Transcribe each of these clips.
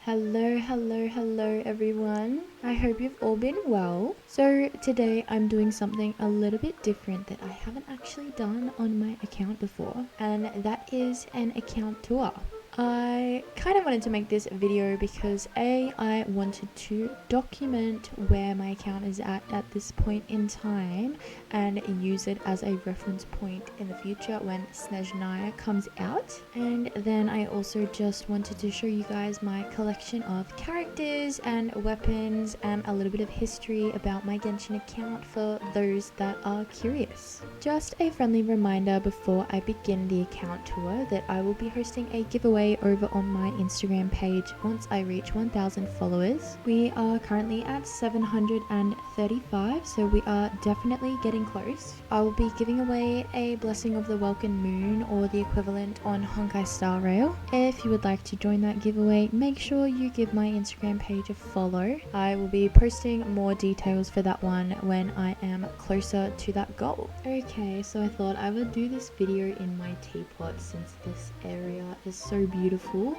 Hello everyone. I hope you've all been well. So today I'm doing something a little bit different that I haven't actually done on my account before, and that is an account tour. I kind of wanted to make this video because I wanted to document where my account is at this point in time and use it as a reference point in the future when Snezhnaya comes out. And then I also just wanted to show you guys my collection of characters and weapons and a little bit of history about my Genshin account for those that are curious. Just a friendly reminder before I begin the account tour that I will be hosting a giveaway over on my Instagram page once I reach 1,000 followers. We are currently at 735, so we are definitely getting close. I will be giving away a Blessing of the Welkin Moon, or the equivalent on Honkai Star Rail. If you would like to join that giveaway, make sure you give my Instagram page a follow. I will be posting more details for that one when I am closer to that goal. Okay, so I thought I would do this video in my teapot since this area is so beautiful.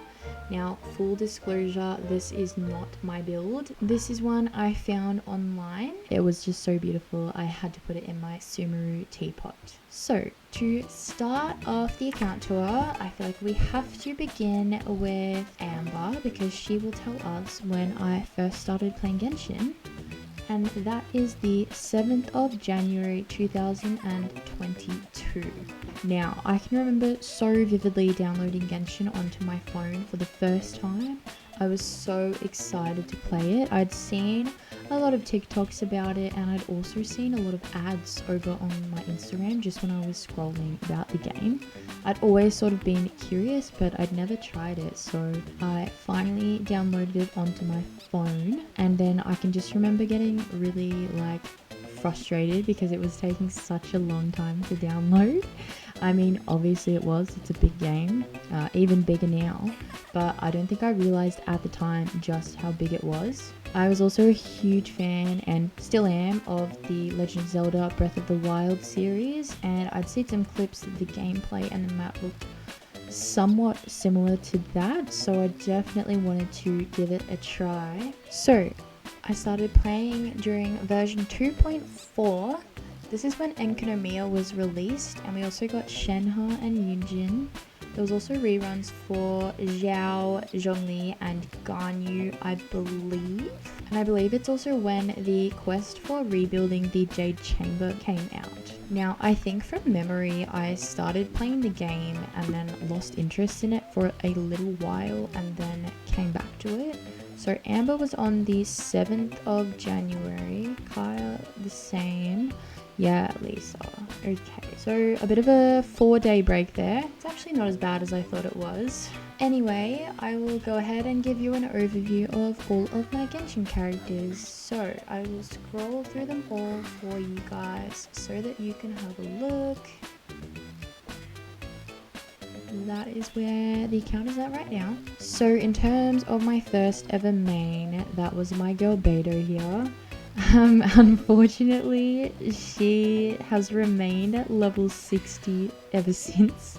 Now, full disclosure, this is not my build. This is one I found online. It was just so beautiful, I had to put it in my sumeru teapot. So, to start off the account tour, I feel like we have to begin with Amber because she will tell us when I first started playing Genshin. And that is the 7th of January 2022. Now, I can remember so vividly downloading Genshin onto my phone for the first time. I was so excited to play it. I'd seen a lot of TikToks about it, and I'd also seen a lot of ads over on my Instagram just when I was scrolling about the game. I'd always sort of been curious, but I'd never tried it, so I finally downloaded it onto my phone, and then I can just remember getting really frustrated because it was taking such a long time to download. I mean, obviously it's a big game, even bigger now, but I don't think I realized at the time just how big it was. I was also a huge fan, and still am, of the Legend of Zelda Breath of the Wild series, and I'd seen some clips of the gameplay and the map looked somewhat similar to that, so I definitely wanted to give it a try. So, I started playing during version 2.4. This is when Enkanomiya was released, and we also got Shenhe and Yunjin. There was also reruns for Xiao, Zhongli, and Ganyu, I believe. And I believe it's also when the quest for rebuilding the Jade Chamber came out. Now, I think from memory, I started playing the game and then lost interest in it for a little while and then came back to it. So Amber was on the 7th of January, Kaya the same. Yeah, Lisa. Okay, so a bit of a 4-day break there. It's actually not as bad as I thought it was. Anyway, I will go ahead and give you an overview of all of my Genshin characters. So I will scroll through them all for you guys so that you can have a look. That is where the account is at right now. So in terms of my first ever main, that was my girl Beidou here. Unfortunately, she has remained at level 60 ever since.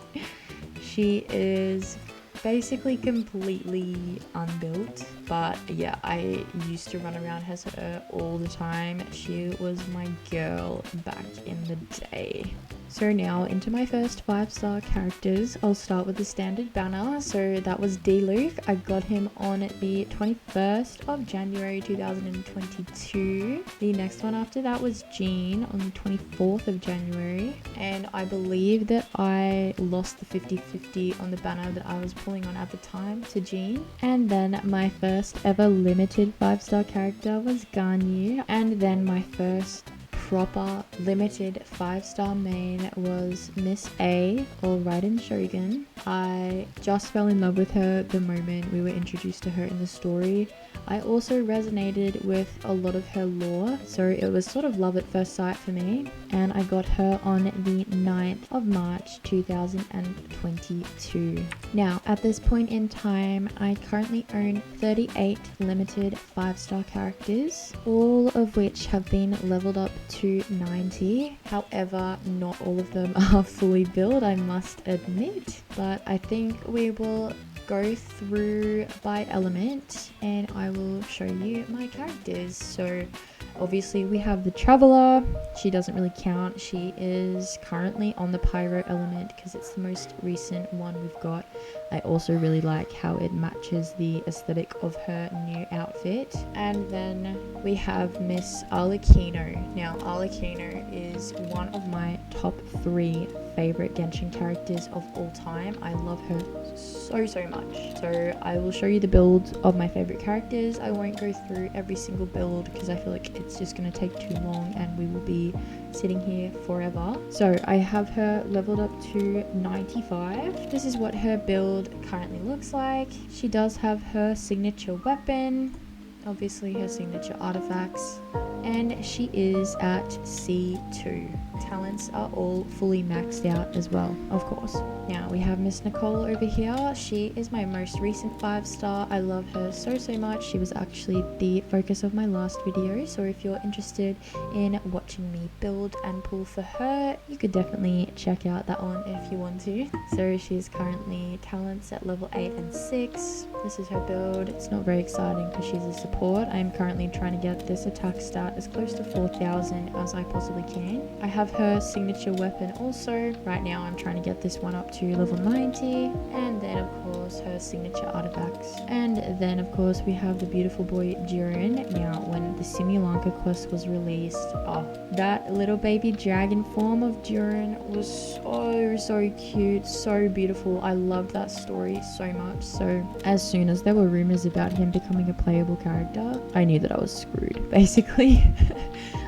She is basically completely unbuilt, but yeah, I used to run around as her all the time. She was my girl back in the day. So now into my first 5-star characters. I'll start with the standard banner. So that was D-Luke. I got him on the 21st of January 2022. The next one after that was Jian on the 24th of January. And I believe that I lost the 50-50 on the banner that I was pulling on at the time to Jian. And then my first ever limited 5-star character was Ganyu. And then my first proper limited 5-star main was Miss A, or Raiden Shogun. I just fell in love with her the moment we were introduced to her in the story. I also resonated with a lot of her lore, so it was sort of love at first sight for me, and I got her on the 9th of March 2022. Now, at this point in time, I currently own 38 limited 5-star characters, all of which have been leveled up to 90. However, not all of them are fully built, I must admit, but I think we will go through by element and I will show you my characters. So obviously we have the Traveler. She doesn't really count. She is currently on the Pyro element because it's the most recent one we've got. I also really like how it matches the aesthetic of her new outfit. And then we have Miss Arlecchino. Now Arlecchino is one of my top 3 favorite Genshin characters of all time. I love her so much. So I will show you the build of my favorite characters. I won't go through every single build because I feel like it's just going to take too long and we will be sitting here forever. So I have her leveled up to 95. This is what her build currently looks like. She does have her signature weapon, obviously her signature artifacts, and she is at C2. Talents are all fully maxed out as well, of course. Now we have Miss Nicole over here. She is my most recent 5-star. I love her so much. She was actually the focus of my last video, so if you're interested in watching me build and pull for her, you could definitely check out that one if you want to. So she's currently talents at level 8 and 6. This is her build. It's not very exciting because she's a support. I'm currently trying to get this attack stat as close to 4,000 as I possibly can. I have her signature weapon also. Right now I'm trying to get this one up to level 90, and then of course her signature artifacts. And then of course we have the beautiful boy Jian. Now when the Simulanka quest was released, that little baby dragon form of Jian was so cute, so beautiful. I loved that story so much. So as soon as there were rumors about him becoming a playable character, I knew that I was screwed basically.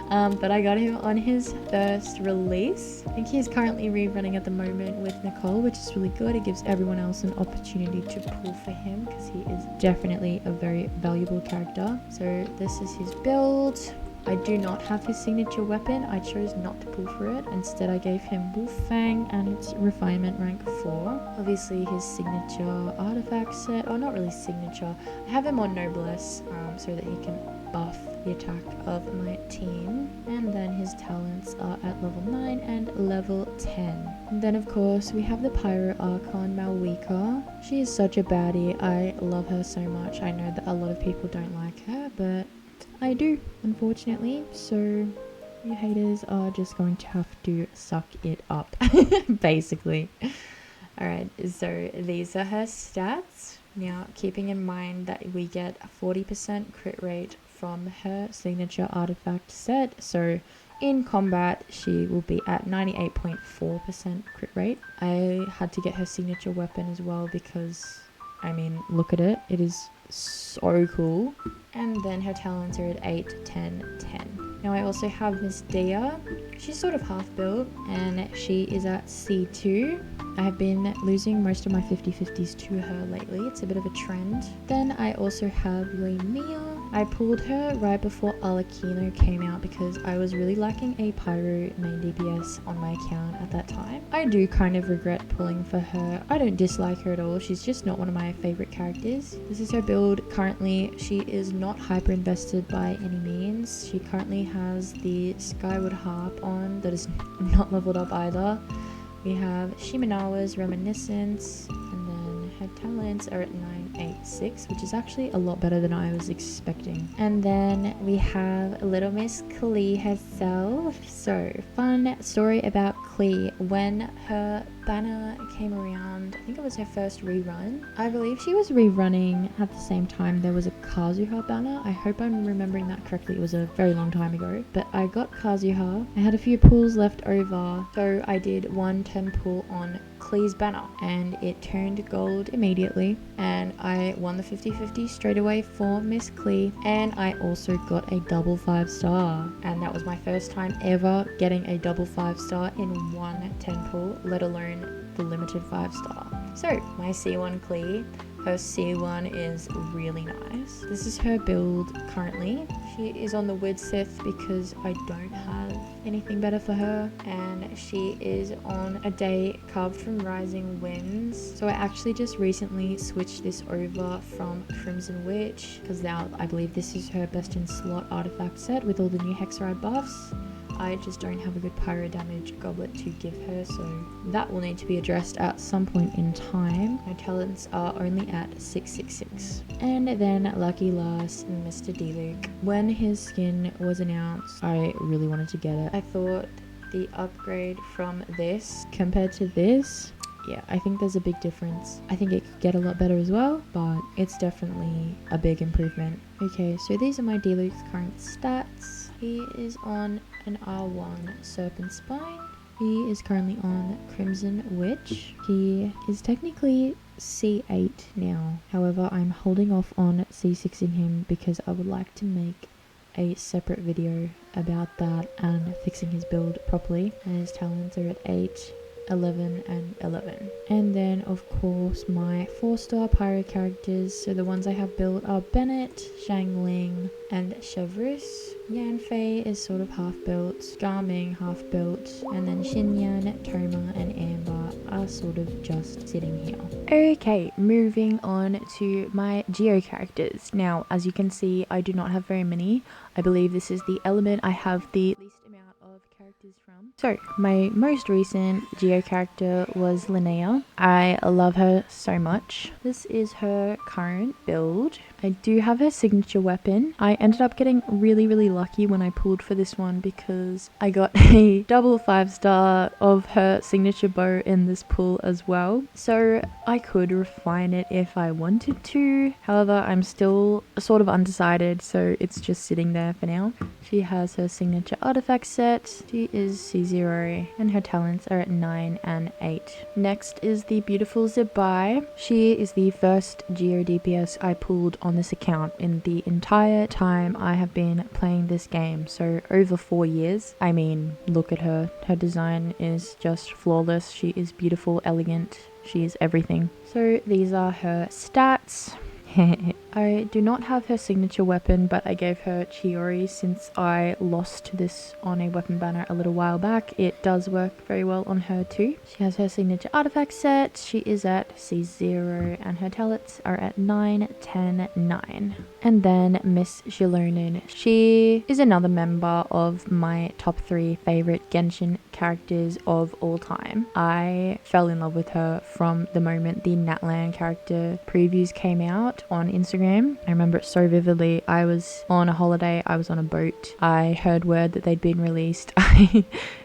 But I got him on his first release. I think he's currently rerunning at the moment with Nicole, which is really good. It gives everyone else an opportunity to pull for him because he is definitely a very valuable character. So this is his build. I do not have his signature weapon. I chose not to pull for it. Instead, I gave him Wolf Fang and its refinement rank 4. Obviously, his signature artifact set, or not really signature. I have him on Noblesse so that he can buff the attack of my team. And then his talents are at level 9 and level 10. And then of course we have the Pyro Archon Malwika. She is such a baddie. I love her so much. I know that a lot of people don't like her, but I do, unfortunately. So you haters are just going to have to suck it up basically. Alright, so these are her stats. Now, keeping in mind that we get a 40% crit rate from her signature artifact set, so in combat she will be at 98.4% crit rate. I had to get her signature weapon as well because, I mean, look at it. It is so cool. And then her talents are at 8, 10, 10. Now I also have Miss Dia. She's sort of half built and she is at C2. I have been losing most of my 50/50s to her lately. It's a bit of a trend. Then I also have Mia. I pulled her right before Arlecchino came out because I was really lacking a Pyro main DPS on my account at that time. I do kind of regret pulling for her. I don't dislike her at all. She's just not one of my favorite characters. This is her build currently. She is not hyper invested by any means. She currently has the Skyward Harp on that is not leveled up either. We have Shimenawa's Reminiscence, and then her talents are at 986, which is actually a lot better than I was expecting. And then we have Little Miss Klee herself. So, fun story about Klee. When her banner came around, I think it was her first rerun. I believe she was rerunning at the same time there was a Kazuha banner. I hope I'm remembering that correctly. It was a very long time ago. But I got Kazuha. I had a few pulls left over, so I did 110 pull on Klee's banner and it turned gold immediately, and I won the 50/50 straight away for Miss Klee, and I also got a double 5-star, and that was my first time ever getting a double 5-star in one 10 pull, let alone the limited 5-star. So my C1 Klee, her C1 is really nice. This is her build currently. She is on the Wid Sith because I don't have anything better for her, and she is on a day carved from Rising Winds. So I actually just recently switched this over from Crimson Witch because now I believe this is her best in slot artifact set with all the new Hexeride buffs. I just don't have a good pyro damage goblet to give her, so that will need to be addressed at some point in time. My talents are only at 666. And then lucky last, Mr. D-Luke. When his skin was announced, I really wanted to get it. I thought the upgrade from this compared to this, yeah, I think there's a big difference. I think it could get a lot better as well, but it's definitely a big improvement. Okay, so these are my D-Luke's current stats. He is on an R1 Serpent Spine. He is currently on Crimson Witch. He is technically C8 now. However, I'm holding off on C6ing him because I would like to make a separate video about that and fixing his build properly. And his talents are at 8, 11 and 11. And then of course my 4-star pyro characters, so the ones I have built are Bennett, Shangling and Chevreuse. Yanfei is sort of half built, Garming half built, and then Xinyan, Toma and Amber are sort of just sitting here. Okay, moving on to my Geo characters. Now as you can see, I do not have very many. I believe this is the element I have the least amount of characters from. So my most recent Geo character was Linnea. I love her so much. This is her current build. I do have her signature weapon. I ended up getting really lucky when I pulled for this one because I got a double 5-star of her signature bow in this pull as well. So I could refine it if I wanted to. However, I'm still sort of undecided, so it's just sitting there for now. She has her signature artifact set. She is C0 and her talents are at 9 and 8. Next is the beautiful Zibai. She is the first Geo DPS I pulled on this account in the entire time I have been playing this game, so over 4 years. I mean, look at her. Her design is just flawless. She is beautiful, elegant. She is everything. So these are her stats. I do not have her signature weapon, but I gave her Chiori since I lost this on a weapon banner a little while back. It does work very well on her too. She has her signature artifact set. She is at C0 and her talents are at 9, 10, 9. And then Miss Shilonin. She is another member of my top 3 favorite Genshin characters of all time. I fell in love with her from the moment the Natlan character previews came out on Instagram. I remember it so vividly. I was on a holiday, I was on a boat. I heard word that they'd been released. I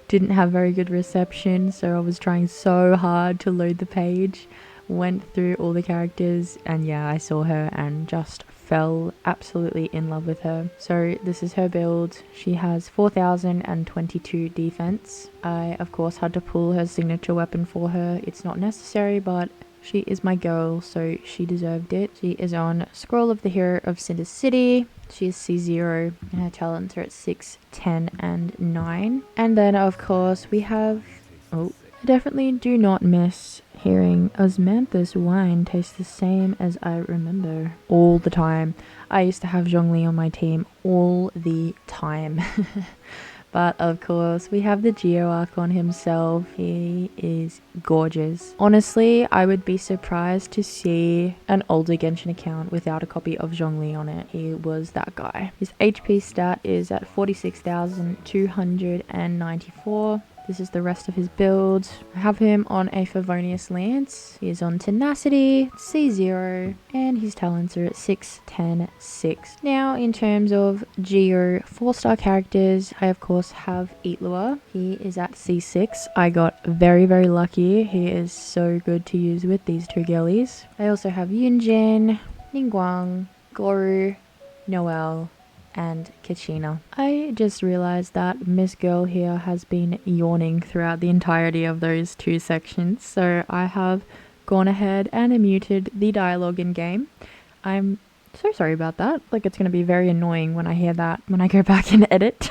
didn't have very good reception, so I was trying so hard to load the page. Went through all the characters and yeah, I saw her and just fell absolutely in love with her. So this is her build. She has 4022 defense. I of course had to pull her signature weapon for her. It's not necessary, but she is my girl, so she deserved it. She is on Scroll of the Hero of Cinder City. She is C0 and her talents are at 6, 10 and 9. And then of course we have... I definitely do not miss hearing Osmanthus wine tastes the same as I remember all the time. I used to have Zhongli on my team all the time. But of course, we have the Geo Archon himself. He is gorgeous. Honestly, I would be surprised to see an older Genshin account without a copy of Zhongli on it. He was that guy. His HP stat is at 46,294. This is the rest of his build. I have him on a Favonius Lance. He is on Tenacity, C0, and his talents are at 6, 10, 6. Now, in terms of Geo 4-star characters, I of course have Eatlua. He is at C6. I got very lucky. He is so good to use with these 2 girlies. I also have Yunjin, Ningguang, Goru, Noelle, and Kachina. I just realized that Miss Girl here has been yawning throughout the entirety of those 2 sections, so I have gone ahead and muted the dialogue in game. I'm so sorry about that. Like, it's going to be very annoying when I hear that when I go back and edit.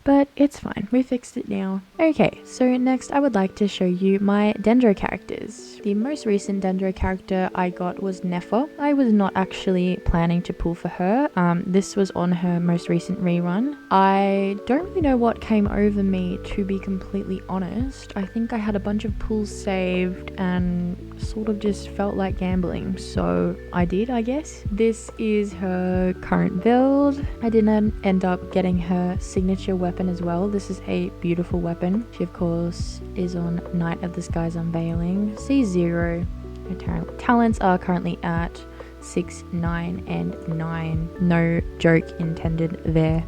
But it's fine, we fixed it now. Okay, so next I would like to show you my Dendro characters. The most recent Dendro character I got was Nefa. I was not actually planning to pull for her. This was on her most recent rerun. I don't really know what came over me, to be completely honest. I think I had a bunch of pulls saved and sort of just felt like gambling, so I did, I guess. This is her current build. I didn't end up getting her signature weapon as well. This is a beautiful weapon. She of course is on Night of the Sky's Unveiling. C0. Her talents are currently at 6, 9, and 9. No joke intended there.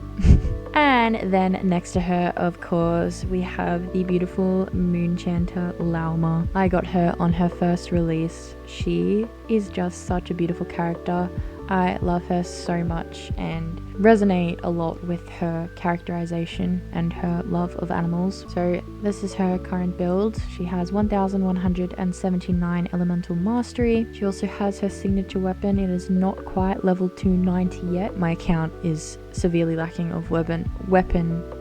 And then next to her, of course, we have the beautiful Moonchanter Lauma. I got her on her first release. She is just such a beautiful character. I love her so much and resonate a lot with her characterization and her love of animals. So this is her current build. She has 1179 elemental mastery. She also has her signature weapon. It is not quite level 290 yet. My account is severely lacking of weapon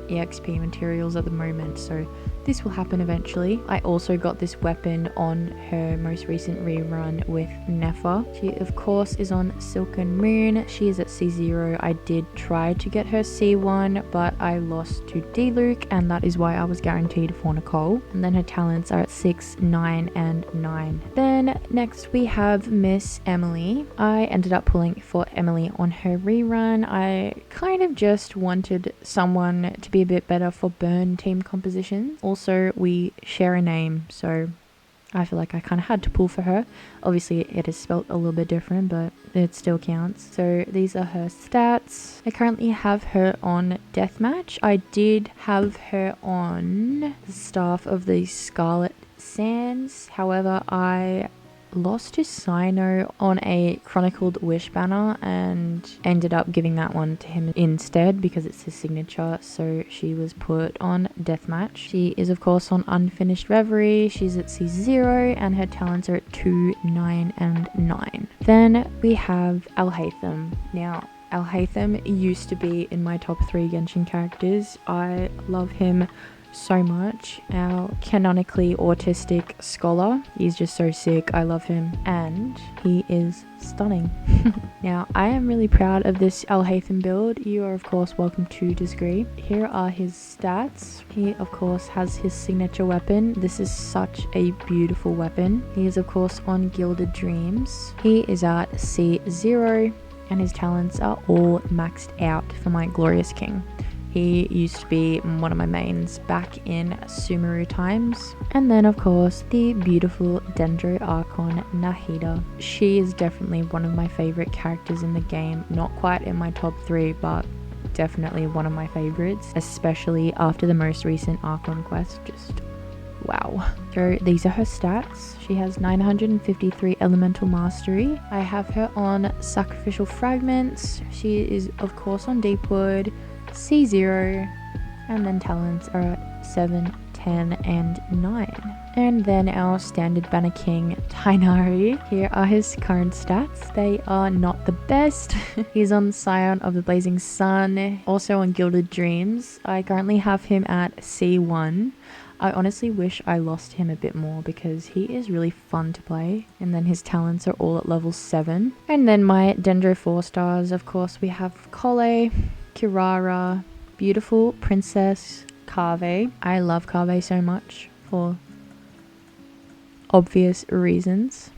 EXP materials at the moment, so this will happen eventually. I also got this weapon on her most recent rerun with Nefa. She of course is on Silken Moon. She is at C0. I did try to get her C1, but I lost to D-Luke, and that is why I was guaranteed for Nicole. And then her talents are at 6, 9, and 9. Then next we have Miss Emily. I ended up pulling for Emily on her rerun. I kind of just wanted someone to be a bit better for burn team composition. Also, we share a name, so I feel like I kind of had to pull for her. Obviously, it is spelt a little bit different, but it still counts. So these are her stats. I currently have her on Deathmatch. I did have her on the Staff of the Scarlet Sands. However, I lost to Sino on a Chronicled Wish banner and ended up giving that one to him instead because it's his signature, so she was put on Deathmatch. She is of course on Unfinished Reverie. She's at C0 and her talents are at 2, 9, and 9. Then we have Alhaitham. Now Alhaitham used to be in my top 3 Genshin characters. I love him so much. Our canonically autistic scholar, he's just so sick. I love him and he is stunning. Now I am really proud of this Alhaitham build. You are of course welcome to disagree. Here are his stats. He of course has his signature weapon. This is such a beautiful weapon. He is of course on Gilded Dreams. He is at C0 and his talents are all maxed out for my Glorious King. He used to be one of my mains back in Sumeru times. And then of course the beautiful Dendro Archon Nahida. She is definitely one of my favorite characters in the game. Not quite in my top 3, but definitely one of my favorites, especially after the most recent Archon quest. Just wow. So these are her stats. She has 953 elemental mastery. I have her on Sacrificial Fragments. She is of course on Deepwood, C0, and then talents are at 7, 10, and 9. And then our standard banner king, Tainari. Here are his current stats. They are not the best. He's on Scion of the Blazing Sun, also on Gilded Dreams. I currently have him at C1. I honestly wish I lost him a bit more because he is really fun to play. And then his talents are all at level 7. And then my Dendro 4 stars, of course, we have Kole, Kirara, beautiful Princess Kave. I love Kave so much for obvious reasons.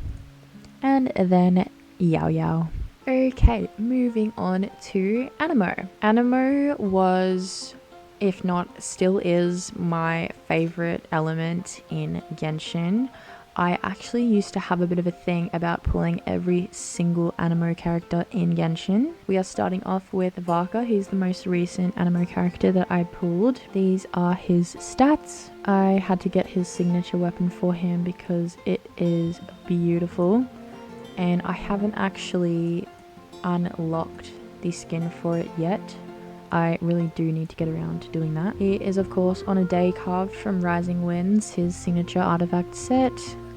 And then Yao Yao. Okay, moving on to Anemo. Anemo was, if not still is, my favorite element in Genshin. I actually used to have a bit of a thing about pulling every single Anemo character in Genshin. We are starting off with Vaka. He's the most recent Anemo character that I pulled. These are his stats. I had to get his signature weapon for him because it is beautiful. And I haven't actually unlocked the skin for it yet. I really do need to get around to doing that. He is of course on a day carved from Rising Winds, his signature artifact set.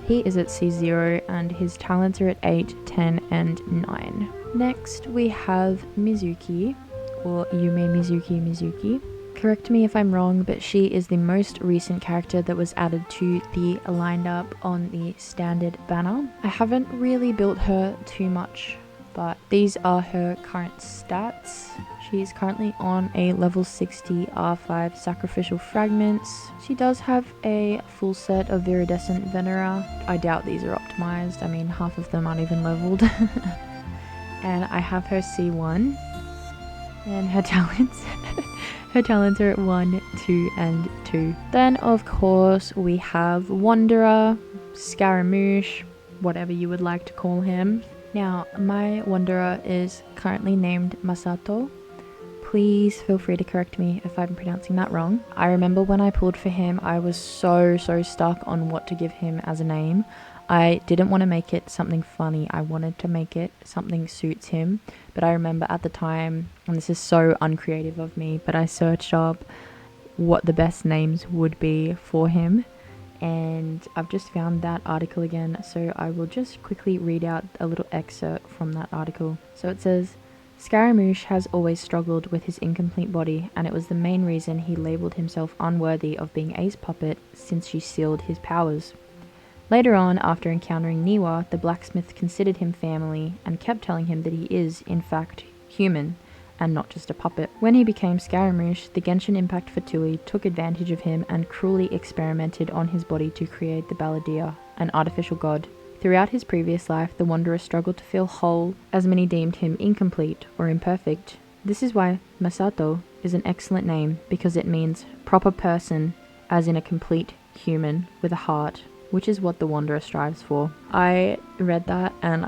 He is at C0 and his talents are at 8, 10, and 9. Next we have Mizuki, or Yume Mizuki. Correct me if I'm wrong, but she is the most recent character that was added to the lineup on the standard banner. I haven't really built her too much, but these are her current stats. She's currently on a level 60 R5 sacrificial fragments. She does have a full set of viridescent Venera. I doubt these are optimized. I mean, half of them aren't even leveled. And I have her C1 and her talents. Her talents are at 1, 2, and 2. Then, of course, we have Wanderer, Scaramouche, whatever you would like to call him. Now, my Wanderer is currently named Masato. Please feel free to correct me if I'm pronouncing that wrong. I remember when I pulled for him, I was so stuck on what to give him as a name. I didn't want to make it something funny. I wanted to make it something suits him. But I remember at the time, and this is so uncreative of me, but I searched up what the best names would be for him. And I've just found that article again, so I will just quickly read out a little excerpt from that article. So it says, Scaramouche has always struggled with his incomplete body, and it was the main reason he labelled himself unworthy of being A's puppet since she sealed his powers. Later on, after encountering Niwa, the blacksmith considered him family and kept telling him that he is, in fact, human and not just a puppet. When he became Scaramouche, the Genshin Impact Fatui took advantage of him and cruelly experimented on his body to create the Balladeer, an artificial god. Throughout his previous life, the Wanderer struggled to feel whole, as many deemed him incomplete or imperfect. This is why Masato is an excellent name, because it means proper person, as in a complete human with a heart, which is what the Wanderer strives for. I read that and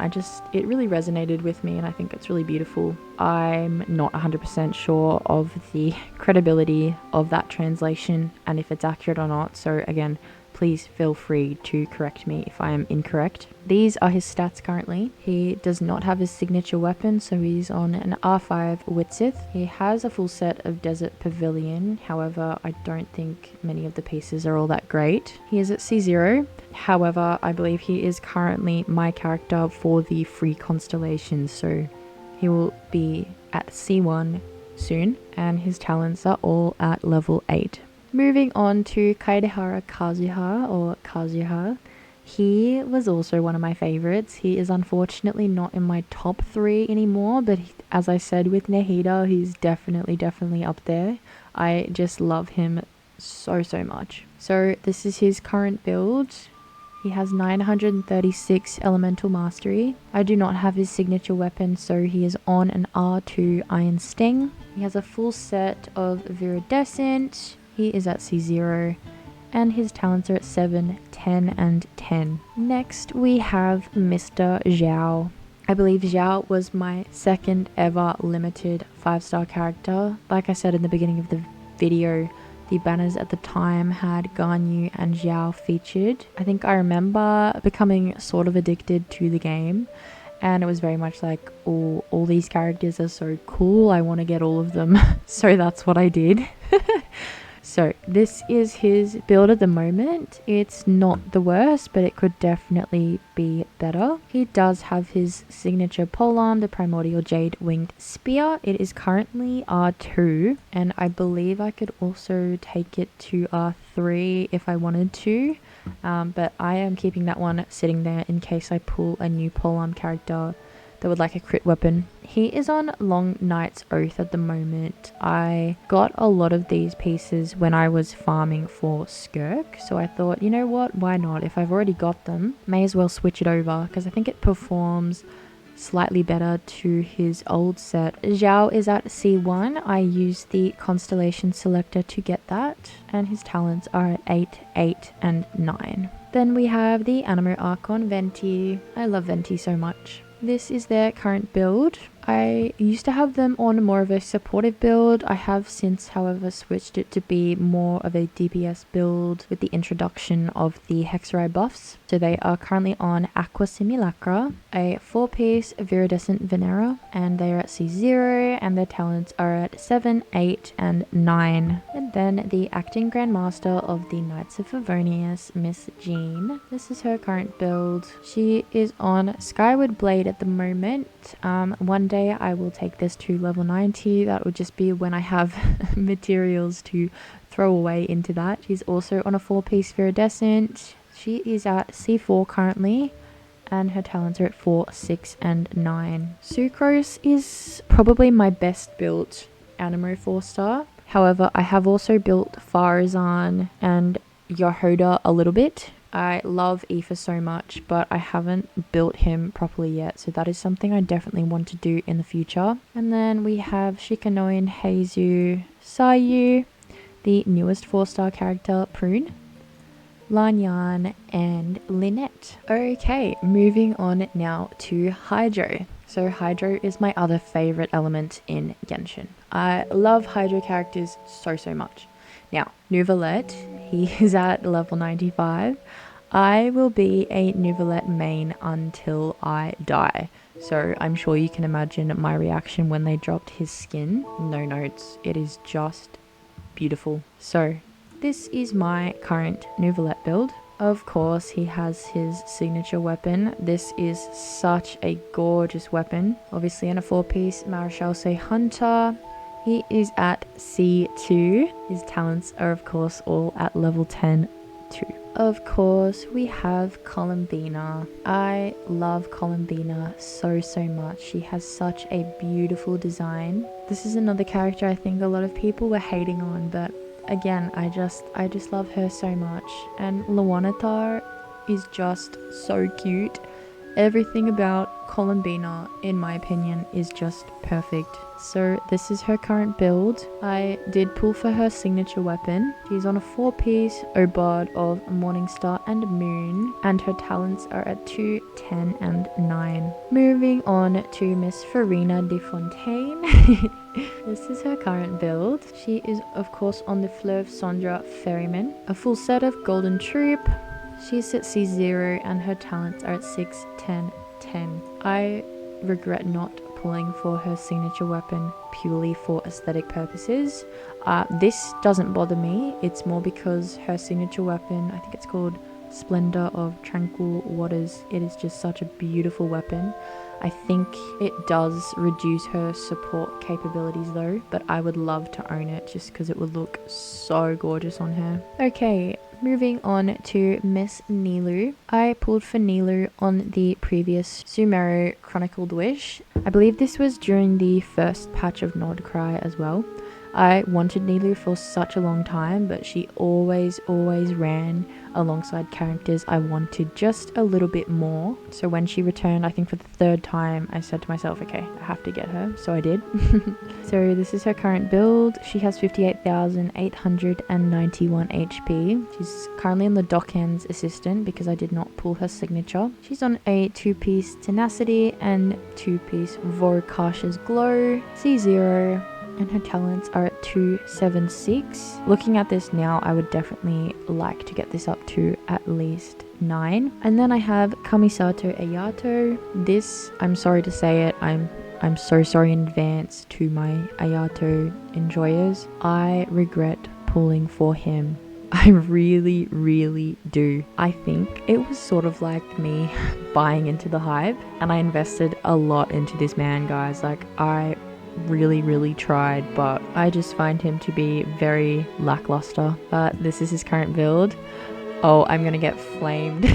it really resonated with me, and I think it's really beautiful. I'm not 100% sure of the credibility of that translation and if it's accurate or not, so again, please feel free to correct me if I am incorrect. These are his stats currently. He does not have his signature weapon, so he's on an R5 Witsith. He has a full set of Desert Pavilion, however, I don't think many of the pieces are all that great. He is at C0, however, I believe he is currently my character for the free constellations, so he will be at C1 soon, and his talents are all at level 8. Moving on to Kaedehara Kazuha, or Kazuha. He was also one of my favorites. He is unfortunately not in my top 3 anymore, but as I said with Nahida, he's definitely up there. I just love him so much. So this is his current build. He has 936 elemental mastery. I do not have his signature weapon, so he is on an R2 Iron Sting. He has a full set of Viridescent. He is at C0, and his talents are at 7, 10, and 10. Next, we have Mr. Zhao. I believe Zhao was my second ever limited 5-star character. Like I said in the beginning of the video, the banners at the time had Ganyu and Zhao featured. I think I remember becoming sort of addicted to the game, and it was very much like, oh, all these characters are so cool, I want to get all of them. So that's what I did. So this is his build at the moment. It's not the worst, but it could definitely be better. He does have his signature polearm, the Primordial Jade Winged Spear. It is currently R2, and I believe I could also take it to R3 if I wanted to. But I am keeping that one sitting there in case I pull a new polearm character that would like a crit weapon. He is on Long Night's Oath at the moment. I got a lot of these pieces when I was farming for Skirk, so I thought, you know what, why not? If I've already got them, may as well switch it over, because I think it performs slightly better to his old set. Zhao is at C1. I used the Constellation Selector to get that, and his talents are at 8, 8, and 9. Then we have the Anemo Archon Venti. I love Venti so much. This is their current build. I used to have them on more of a supportive build. I have since, however, switched it to be more of a DPS build with the introduction of the Hexerai buffs. So they are currently on Aqua Simulacra, a 4-piece Viridescent Venera, and they are at C0, and their talents are at 7, 8, and 9. And then the Acting Grandmaster of the Knights of Favonius, Miss Jean. This is her current build. She is on Skyward Blade at the moment. One day I will take this to level 90. That would just be when I have materials to throw away into that. She's also on a 4-piece Viridescent. She is at C4 currently, and her talents are at 4, 6, and 9. Sucrose is probably my best built Anemo 4-star. However, I have also built Farazan and Yahoda a little bit. I love Aoife so much, but I haven't built him properly yet, so that is something I definitely want to do in the future. And then we have Shikanoin, Heizu, Sayu, the newest 4-star character, Prune, Lanyan, and Lynette. Okay, moving on now to Hydro. So Hydro is my other favorite element in Genshin. I love Hydro characters so much. Now, Nouvelette, he is at level 95. I will be a Nouvelette main until I die. So I'm sure you can imagine my reaction when they dropped his skin. No notes, it is just beautiful. So this is my current Nouvelette build. Of course, he has his signature weapon. This is such a gorgeous weapon. Obviously in a 4-piece Marechaussee Hunter. He is at C2. His talents are of course all at level 10 too. Of course, we have Columbina. I love Columbina so much. She has such a beautiful design. This is another character I think a lot of people were hating on, but again, I just love her so much. And Lawanatar is just so cute. Everything about Columbina, in my opinion, is just perfect. So this is her current build. I did pull for her signature weapon. She's on a 4-piece Obod of Morningstar and Moon, and her talents are at 2, 10, and 9. Moving on to Miss Farina de Fontaine. This is her current build. She is of course on the Fleuve Sondra Ferryman, a full set of Golden Troop. She's at C0 and her talents are at 6, 10, 10. I regret not pulling for her signature weapon purely for aesthetic purposes. This doesn't bother me. It's more because her signature weapon, I think it's called Splendor of Tranquil Waters. It is just such a beautiful weapon. I think it does reduce her support capabilities though, but I would love to own it just because it would look so gorgeous on her. Okay, moving on to Miss Nilou. I pulled for Nilou on the previous Sumeru Chronicled Wish. I believe this was during the first patch of Nordcry as well. I wanted Nilou for such a long time, but she always ran alongside characters I wanted just a little bit more. So when she returned, I think for the 3rd time, I said to myself, okay, I have to get her. So I did. So this is her current build. She has 58,891 HP. She's currently on the Dockhands Assistant because I did not pull her signature. She's on a 2-piece Tenacity and 2-piece Vorkash's Glow, C0. And her talents are at 276. Looking at this now, I would definitely like to get this up to at least 9. And then I have Kamisato Ayato. This, I'm sorry to say it, I'm so sorry in advance to my Ayato enjoyers. I regret pulling for him. I really do. I think it was sort of like me buying into the hype, and I invested a lot into this man, guys. Like, I really tried, but I just find him to be very lackluster. But this is his current build. Oh, I'm gonna get flamed.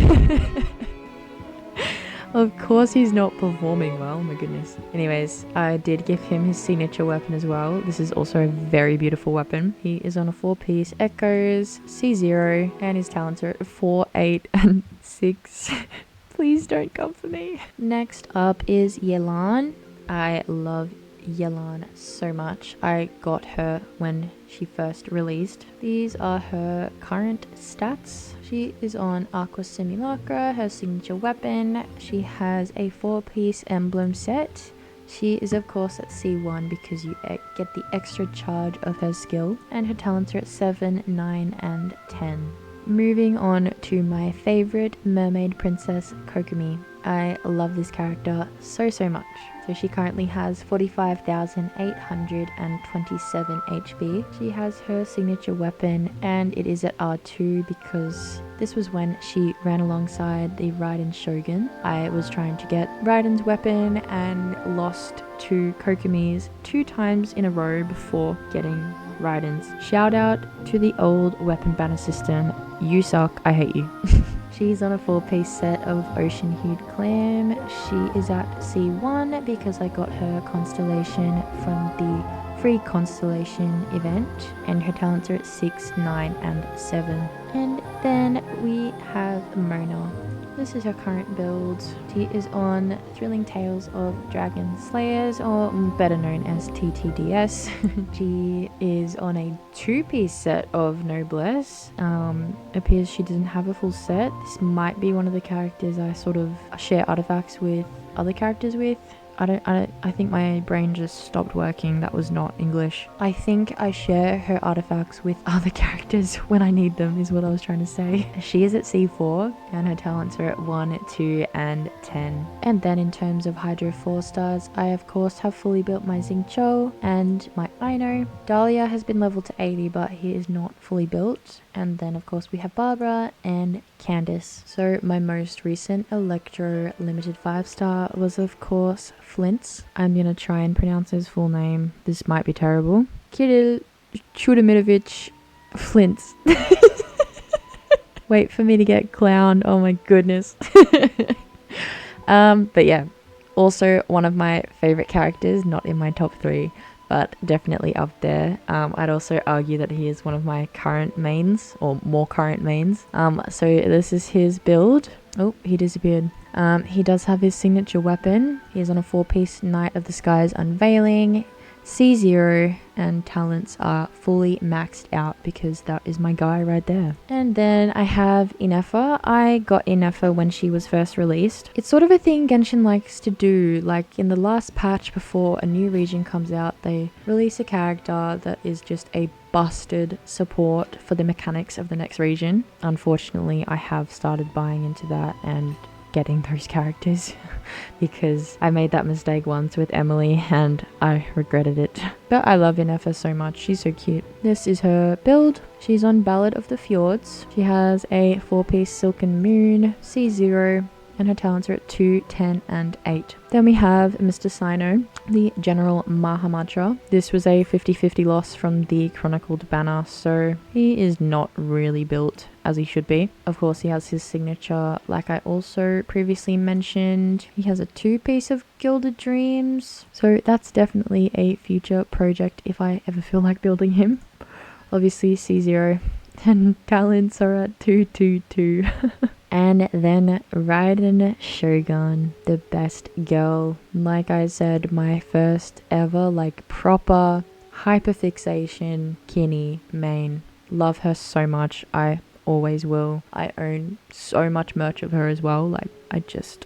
Of course he's not performing well, my goodness. Anyways, I did give him his signature weapon as well. This is also a very beautiful weapon. He is on a 4-piece Echoes, C0, and his talents are 4, 8, and 6. Please don't come for me. Next up is Yelan. I love Yelan so much. I got her when she first released. These are her current stats. She is on Aqua Simulacra, her signature weapon. She has a 4-piece emblem set. She is of course at C1 because you get the extra charge of her skill, and her talents are at 7, 9, and 10. Moving on to my favorite mermaid princess, Kokomi. I love this character so much. So she currently has 45,827 HP. She has her signature weapon and it is at R2 because this was when she ran alongside the Raiden Shogun. I was trying to get Raiden's weapon and lost to Kokomi's 2 times in a row before getting Raiden's. Shout out to the old weapon banner system. You suck, I hate you. She's on a 4-piece set of Ocean Hued Clam. She is at C1 because I got her constellation from the free constellation event, and her talents are at 6, 9, and 7. And then we have Mona. This is her current build. She is on Thrilling Tales of Dragon Slayers, or better known as TTDS. She is on a 2-piece set of Noblesse. Appears she doesn't have a full set. This might be one of the characters I sort of share artifacts with other characters with. I think my brain just stopped working. That was not English. I think I share her artifacts with other characters when I need them, is what I was trying to say. She is at C4 and her talents are at 1, 2, and 10. And then in terms of Hydro 4 stars, I of course have fully built my Xingqiu and my Aino. Dahlia has been leveled to 80, but he is not fully built. And then of course we have Barbara and Candice. So my most recent Electro limited 5-star was of course Flint's. I'm gonna try and pronounce his full name. This might be terrible. Kirill Chudamirovich Flint's. Wait for me to get clowned. Oh my goodness. But yeah, also one of my favorite characters, not in my top 3. But definitely up there. I'd also argue that he is one of my current mains, or more current mains. So this is his build. Oh, he disappeared. He does have his signature weapon. He is on a 4-piece Night of the Skies Unveiling, C0, and talents are fully maxed out because that is my guy right there. And then I have Inefa. I got Inefa when she was first released. It's sort of a thing Genshin likes to do. Like in the last patch before a new region comes out, they release a character that is just a busted support for the mechanics of the next region. Unfortunately, I have started buying into that and getting those characters because I made that mistake once with Emily and I regretted it. But I love Inefa so much. She's so cute. This is her build. She's on Ballad of the Fjords. She has a 4-piece Silken Moon, C0, and her talents are at 2, 10, and 8. Then we have Mr. Sino, the General Mahamudra. This was a 50-50 loss from the Chronicled banner, so he is not really built as he should be. Of course, he has his signature, like I also previously mentioned. He has a 2-piece of Gilded Dreams, so that's definitely a future project if I ever feel like building him. Obviously, C0, and talents are at 2, 2, 2. And then Raiden Shogun, the best girl. Like I said, my first ever like proper hyperfixation Kinney main. Love her so much. I always will. I own so much merch of her as well. Like I just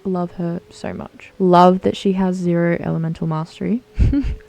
love her so much. Love that she has 0 elemental mastery.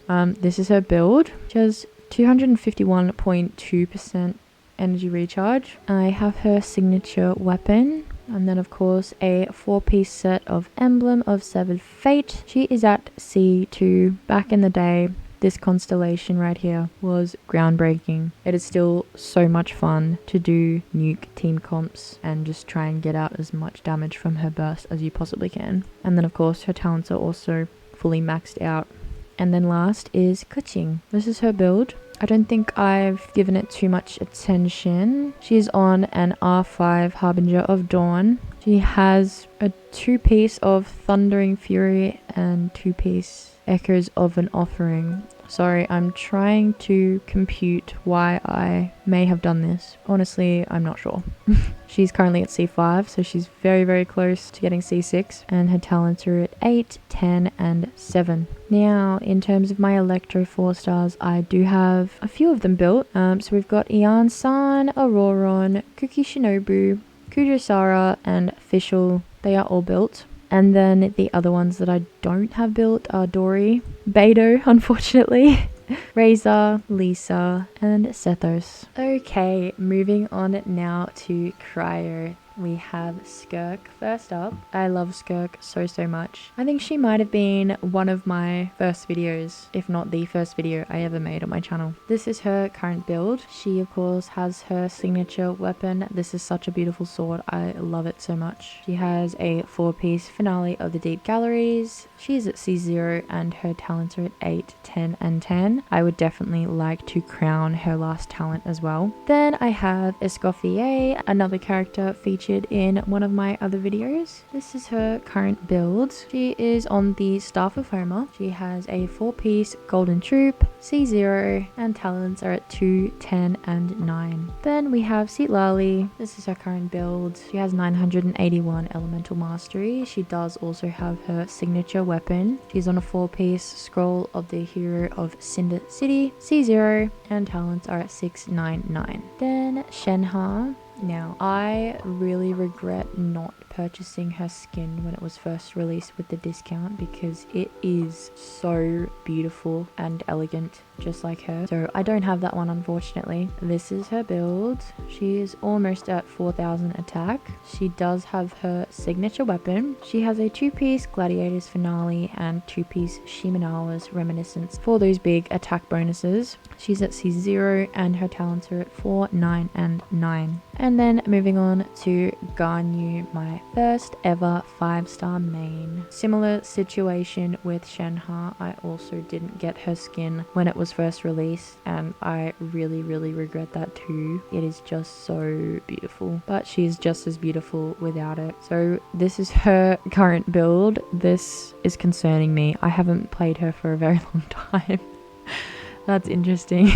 This is her build. She has 251.2% energy recharge. I have her signature weapon, and then of course a 4-piece set of Emblem of Severed Fate. She is at C2. Back in the day, this constellation right here was groundbreaking. It is still so much fun to do nuke team comps and just try and get out as much damage from her burst as you possibly can. And then of course her talents are also fully maxed out. And then last is Kuching. This is her build. I don't think I've given it too much attention. She's on an R5 Harbinger of Dawn. She has a 2-piece of Thundering Fury and 2-piece Echoes of an Offering. Sorry, I'm trying to compute why I may have done this. Honestly, I'm not sure. She's currently at C5, so she's very, very close to getting C6. And her talents are at 8, 10, and 7. Now, in terms of my Electro 4 stars, I do have a few of them built. So we've got Ian-san, Auroron, Kuki Shinobu, Kujosara, and Fischl. They are all built. And then the other ones that I don't have built are Dory, Beidou, unfortunately, Razor, Lisa, and Sethos. Okay, moving on now to Cryo. We have Skirk first up. I love Skirk so much. I think she might have been one of my first videos, if not the first video I ever made on my channel. This is her current build. She of course has her signature weapon. This is such a beautiful sword. I love it so much. She has a 4-piece Finale of the Deep Galleries. She's at C0 and her talents are at 8, 10, and 10. I would definitely like to crown her last talent as well. Then I have Escoffier, another character featured featured in one of my other videos. This is her current build. She is on the Staff of Homer. She has a 4-piece golden troop, C0, and talents are at 2, 10, and 9. Then we have Lali. This is her current build. She has 981 elemental mastery. She does also have her signature weapon. She's on a 4-piece scroll of the hero of Cinder City, C0, and talents are at 6, 9, 9. Then Shenha. Now, I really regret not purchasing her skin when it was first released with the discount because it is so beautiful and elegant, just like her. So I don't have that one, unfortunately. This is her build. She is almost at 4,000 attack. She does have her signature weapon. She has a 2-piece Gladiator's Finale and 2-piece Shimenawa's Reminiscence for those big attack bonuses. She's at C0 and her talents are at 4, 9, and 9. And then moving on to Ganyu, my first ever 5-star main. Similar situation with Shenha. I also didn't get her skin when it was first released and I really regret that too. It is just so beautiful, but she's just as beautiful without it. So this is her current build. This is concerning me. I haven't played her for a very long time. That's interesting.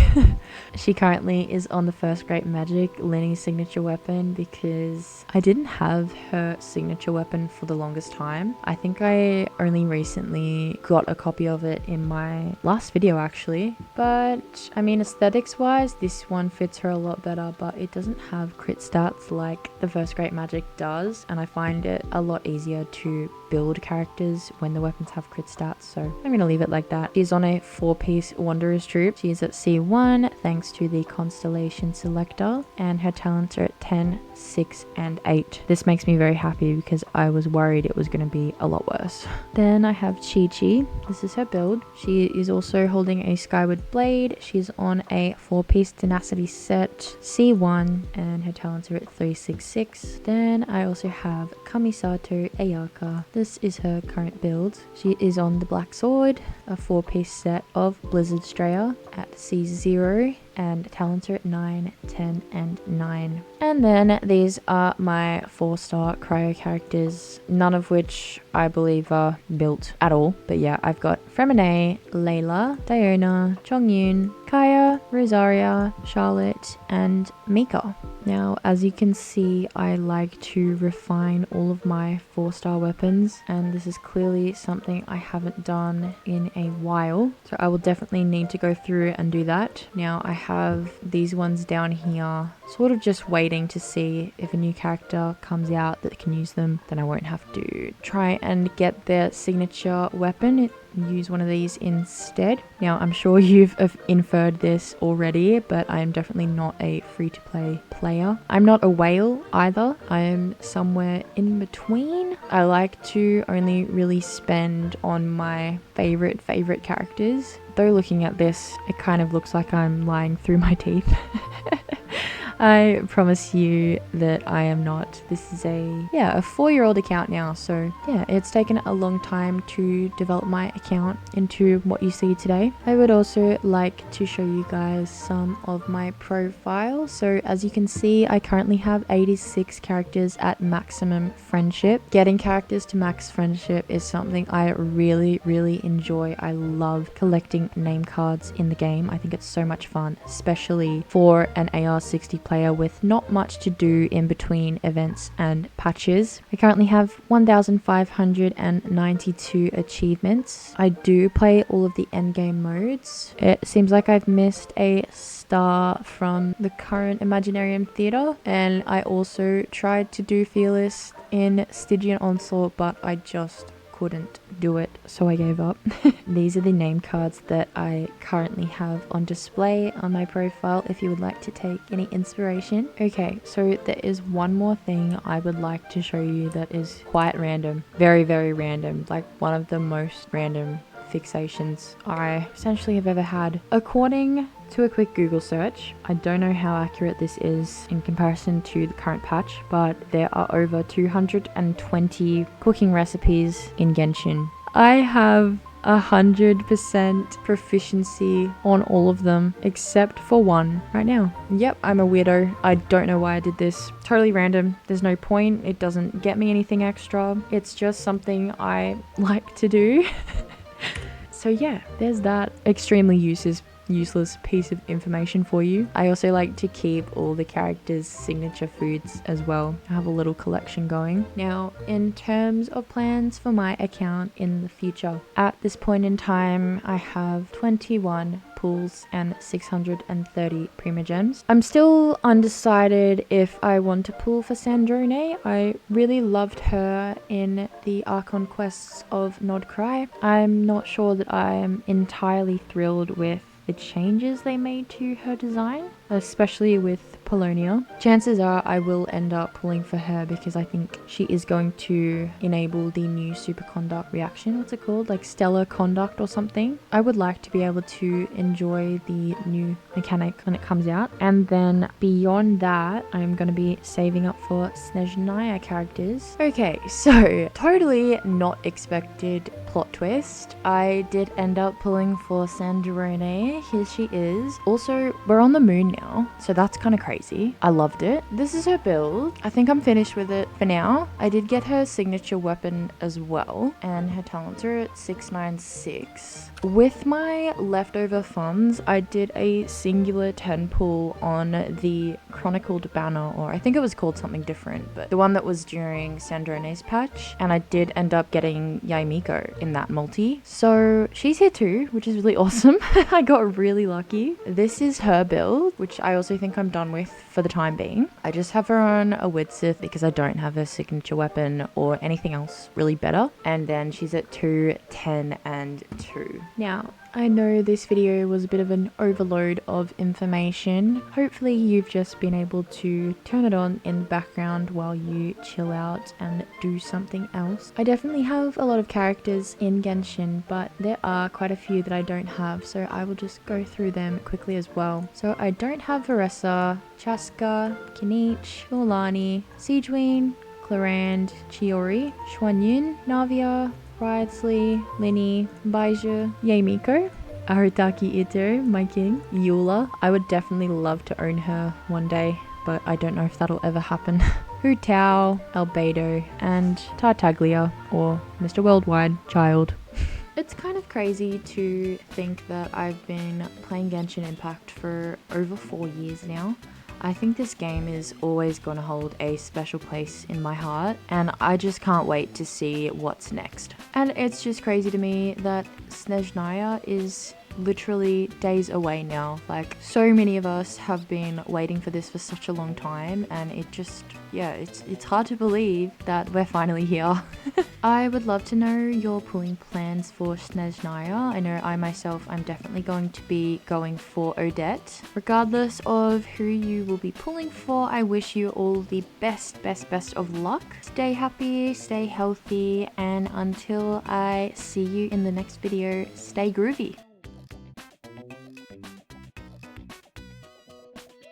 She currently is on the First Great Magic Lenny's signature weapon because I didn't have her signature weapon for the longest time. I think I only recently got a copy of it in my last video actually. But I mean, aesthetics wise, this one fits her a lot better, but it doesn't have crit stats like the First Great Magic does. And I find it a lot easier to build characters when the weapons have crit stats, so I'm gonna leave it like that. She's on a 4-piece Wanderer's Troop. She is at C1 thanks to the Constellation Selector, and her talents are at 10, 6, and 8. This makes me very happy because I was worried it was gonna be a lot worse. Then I have Chi-Chi. This is her build. She is also holding a Skyward Blade. She's on a 4-piece Tenacity set, C1, and her talents are at 3, 6, 6. Then I also have Kamisato Ayaka. This is her current build. She is on the Black Sword, a 4-piece set of Blizzard Straya at C0, and talents are at 9, 10, and 9. And then these are my 4-star Cryo characters, none of which I believe are built at all. But yeah, I've got Fremine, Layla, Diona, Chongyun, Kaya, Rosaria, Charlotte, and Mika. Now, as you can see, I like to refine all of my 4-star weapons, and this is clearly something I haven't done in a while. So I will definitely need to go through and do that. Now, I have these ones down here, sort of just waiting to see if a new character comes out that can use them. Then I won't have to try and get their signature weapon. Use one of these instead. Now, I'm sure you've inferred this already, but I am definitely not a free-to-play player. I'm not a whale either. I am somewhere in between. I like to only really spend on my favorite characters. Though looking at this, it kind of looks like I'm lying through my teeth. I promise you that I am not. This is a 4-year-old account now, so yeah, it's taken a long time to develop my account into what you see today. I would also like to show you guys some of my profile. So as you can see, I currently have 86 characters at maximum friendship. Getting characters to max friendship is something I really enjoy. I love collecting name cards in the game. I think it's so much fun, especially for an AR60 player with not much to do in between events and patches. I currently have 1,592 achievements. I do play all of the endgame modes. It seems like I've missed a star from the current Imaginarium Theatre, and I also tried to do Fearless in Stygian Onslaught, but I just couldn't do it, so I gave up. These are the name cards that I currently have on display on my profile if you would like to take any inspiration. Okay, so there is one more thing I would like to show you that is quite random. Very random. Like one of the most random fixations I essentially have ever had. According to a quick Google search, I don't know how accurate this is in comparison to the current patch, but there are over 220 cooking recipes in Genshin. I have 100% proficiency on all of them except for one right now. Yep, I'm a weirdo. I don't know why I did this. Totally random. There's no point. It doesn't get me anything extra. It's just something I like to do. So yeah, there's that extremely useless piece of information for you. I also like to keep all the characters' signature foods as well. I have a little collection going. Now, in terms of plans for my account in the future, at this point in time, I have 21 pools and 630 primogems. I'm still undecided if I want to pull for Sandrone. I really loved her in the Archon quests of Cryo. I'm not sure that I am entirely thrilled with the changes they made to her design, especially with Polonia. Chances are I will end up pulling for her because I think she is going to enable the new superconduct reaction. What's it called? Like stellar conduct or something. I would like to be able to enjoy the new mechanic when it comes out. And then beyond that, I'm going to be saving up for Snezhnaya characters. Okay, so totally not expected plot twist. I did end up pulling for Sandrone. Here she is. Also, we're on the moon now, so that's kind of crazy. I loved it. This is her build. I think I'm finished with it for now. I did get her signature weapon as well, and her talents are at 696. With my leftover funds, I did a singular 10 pull on the Chronicled Banner, or I think it was called something different, but the one that was during Sandrone's patch, and I did end up getting Yaimiko in that multi. So she's here too, which is really awesome. I got really lucky. This is her build, which I also think I'm done with for the time being. I just have her on a Widsith because I don't have her signature weapon or anything else really better. And then she's at 2, 10, and 2. Now, I know this video was a bit of an overload of information. Hopefully you've just been able to turn it on in the background while you chill out and do something else. I definitely have a lot of characters in Genshin, but there are quite a few that I don't have, so I will just go through them quickly as well. So I don't have Varessa, Chaska, Kinich, Ulani, Siegeween, Clarand, Chiori, Xuanyun, Navia, Wriothesley, Linny, Baiju, Yaimiko, Arataki Ito, my king, Eula. I would definitely love to own her one day, but I don't know if that'll ever happen. Hu Tao, Albedo, and Tartaglia, or Mr. Worldwide Child. It's kind of crazy to think that I've been playing Genshin Impact for over 4 years now. I think this game is always going to hold a special place in my heart, and I just can't wait to see what's next. And it's just crazy to me that Snezhnaya is literally days away now. Like, so many of us have been waiting for this for such a long time, and it just, yeah, it's hard to believe that we're finally here. I would love to know your pulling plans for Snezhnaya. I know I myself, I'm definitely going to be going for Odette. Regardless of who you will be pulling for, I wish you all the best of luck. Stay happy, stay healthy, and until I see you in the next video, stay groovy.